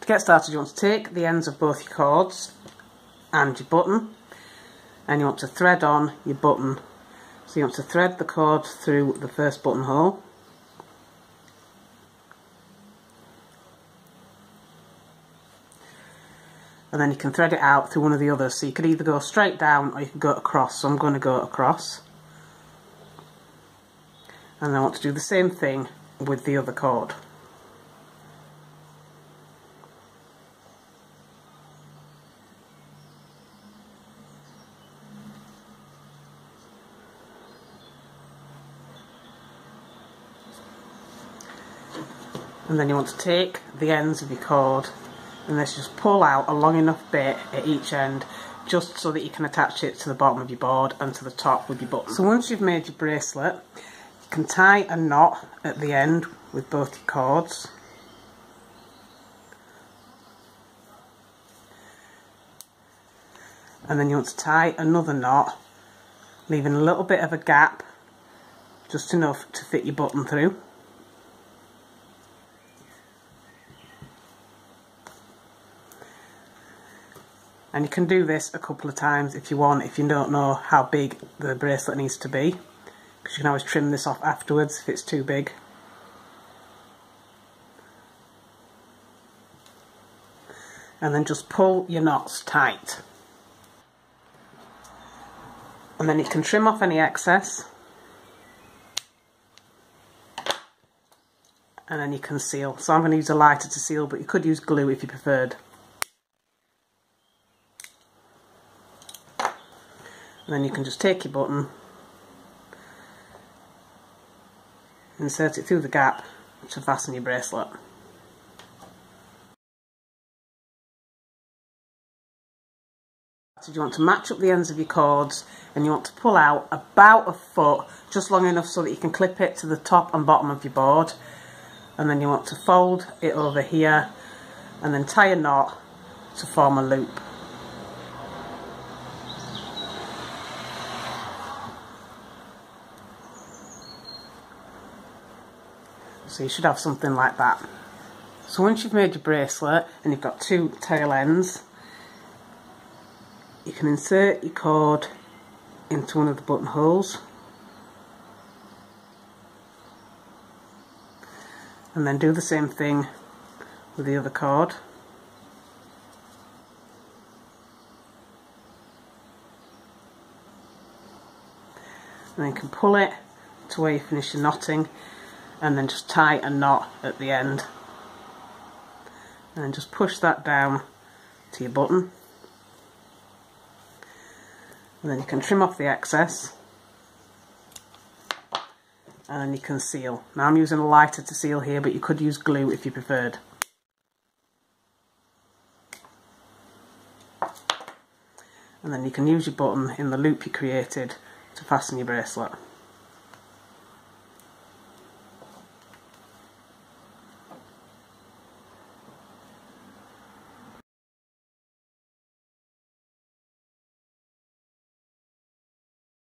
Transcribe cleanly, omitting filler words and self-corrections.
To get started, you want to take the ends of both your cords and your button, and you want to thread on your button. So you want to thread the cord through the first buttonhole, and then you can thread it out through one of the others. So you could either go straight down or you can go across. So I'm going to go across, and I want to do the same thing with the other cord. And then you want to take the ends of your cord and let's just pull out a long enough bit at each end, just so that you can attach it to the bottom of your board and to the top with your button. So once you've made your bracelet, you can tie a knot at the end with both your cords. And then you want to tie another knot, leaving a little bit of a gap, just enough to fit your button through. And you can do this a couple of times if you want, if you don't know how big the bracelet needs to be, because you can always trim this off afterwards if it's too big. And then just pull your knots tight. And then you can trim off any excess. And then you can seal. So I'm going to use a lighter to seal, but you could use glue if you preferred. And then you can just take your button, insert it through the gap to fasten your bracelet. So you want to match up the ends of your cords, and you want to pull out about a foot, just long enough so that you can clip it to the top and bottom of your board. And then you want to fold it over here and then tie a knot to form a loop. So you should have something like that. So once you've made your bracelet and you've got two tail ends, you can insert your cord into one of the buttonholes and then do the same thing with the other cord. And then you can pull it to where you finish your knotting, and then just tie a knot at the end, and then just push that down to your button, and then you can trim off the excess, and then you can seal. Now I'm using a lighter to seal here, but you could use glue if you preferred. And then you can use your button in the loop you created to fasten your bracelet.